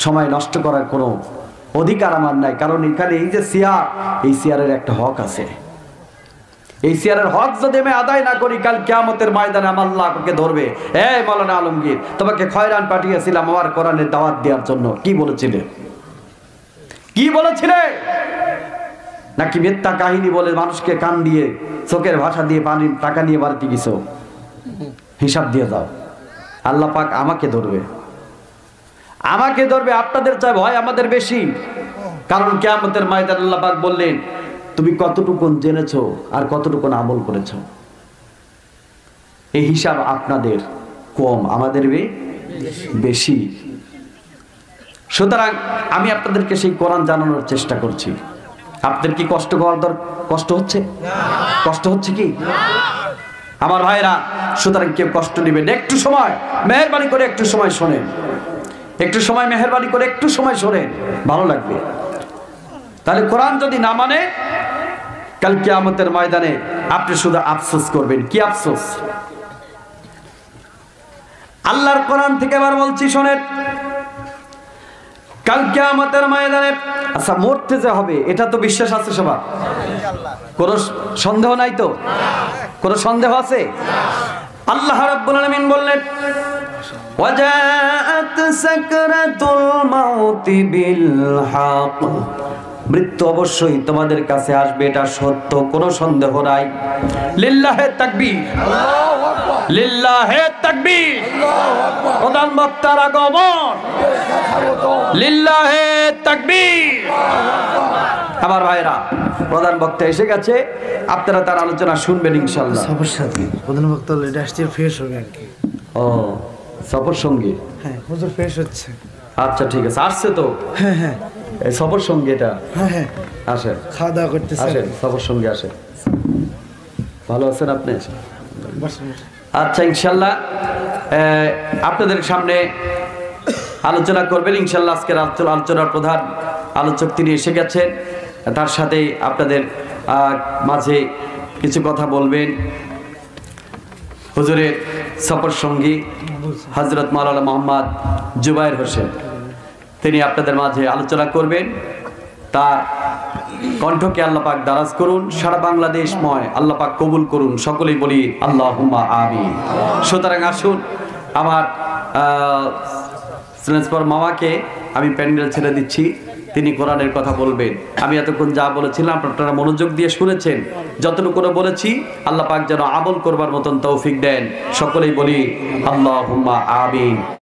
সময় নষ্ট করার কোনো অধিকার আমার নাই, কারণ এখানে এই যে চেয়ার, এই চেয়ারের একটা হক আছে। এই চেয়ারের হক যদি আমি আদায় না করি, কাল কিয়ামতের ময়দানে আমার আল্লাহ আমাকে ধরবে। এই মাওলানা আলমগীর, তোমাকে খয়রান পাঠিয়েছিলাম আমার কোরআনের দাওয়াত দেওয়ার জন্য, কি বলেছিলে? কি বলেছিলে? নাকি মিথ্যা কাহিনী বলে মানুষকে কান দিয়ে, চোখের ভাষা দিয়ে পানি টাকা নিয়ে বাড়িতে গেছো? হিসাব দিয়ে দাও। আল্লাহ পাক আমাকে ধরবে, আমাকে ধরবে। আপনাদের চাই ভয় আমাদের বেশি, কারণ কিয়ামতের ময়দানে আল্লাহ পাক বললেন, তুমি কতটুকু জেনেছো আর কতটুকু আমল করেছো। এই হিসাব আপনাদের কম, আমাদের বেশি। সুতরাং আমি আপনাদেরকে সেই কোরআন জানানোর চেষ্টা করছি। আপনাদের কি কষ্ট হচ্ছে? কষ্ট হচ্ছে কি আমার ভাইরা? সুতরাং কেউ কষ্ট নেবেন, একটু সময় মেহেরবানি করে একটু সময় শোনেন, একটু সময় মেহেরবানি করে একটু সময় শোনেন, ভালো লাগবে। তাহলে কোরআন যদি না মানে, কাল কিয়ামতের ময়দানে আপনি শুধু আফসোস করবেন। কি আফসোস? আল্লাহর কোরআন থেকে এবার বলছি শোনেন, কাল কিয়ামতের ময়দানে, আচ্ছা মরতে যে হবে এটা তো বিশ্বাস আছে সবার, কোনো সন্দেহ নাই তো? কোনো সন্দেহ আছে? আল্লাহ রাব্বুল আলামিন বললেন, ওয়াজাআত সাকরাতুল মাউতি বিল হক, মৃত্যু অবশ্যই তোমাদের কাছে আসবে, এটা সত্য, কোনো সন্দেহ নাই। লিল্লাহে তাকবীর, আল্লাহু আকবার, লিল্লাহে তাকবীর, আল্লাহু আকবার। প্রধান বক্তার আগমন, লিল্লাহে তাকবীর। আমার ভাইরা, প্রধান বক্তা এসে গেছে, আপনারা তার আলোচনা শুনবেন ইনশাআল্লাহ। সবার সাথে প্রধান বক্তা রাষ্ট্রীয় ফ্রেশ হবে আর কি। ও সফর সঙ্গী, হ্যাঁ হুজুর ফ্রেশ হচ্ছে। আচ্ছা ঠিক আছে, আসছে তো? হ্যাঁ হ্যাঁ, এই সফর সঙ্গী এটা। হ্যাঁ হ্যাঁ, আসেন, খাওয়া দাওয়া করতেছে। আসেন সফর সঙ্গী আসেন। ভালো আছেন আপনি? বসুন। আচ্ছা ইনশাল্লাহ আপনাদের সামনে আলোচনা করবেন ইনশাল্লাহ। আজকের আলোচনার প্রধান আলোচক তিনি এসে গেছেন, তার সাথে আপনাদের মাঝে কিছু কথা বলবেন হুজুরের সফর সঙ্গী হযরত মাওলানা মোহাম্মদ জুবায়ের হোসেন। তিনি আপনাদের মাঝে আলোচনা করবেন। তার কণ্ঠকে আল্লাহ পাক দারাজ করুন, সারা বাংলাদেশময় আল্লাহ পাক কবুল করুন, সকলেই বলি আল্লাহুম্মা আমিন। সুতরাং আসুন, আমার সিলেন্সপর মামাকে আমি প্যান্ডেল ছেড়ে দিচ্ছি, তিনি কোরআনের কথা বলবেন। আমি এতক্ষণ যা বলেছিলাম আপনারা মনোযোগ দিয়ে শুনেছেন, যতটুকু বলেছি আল্লাহ পাক যেন আমল করবার মতন তৌফিক দেন, সকলেই বলি আল্লাহুম্মা আমিন।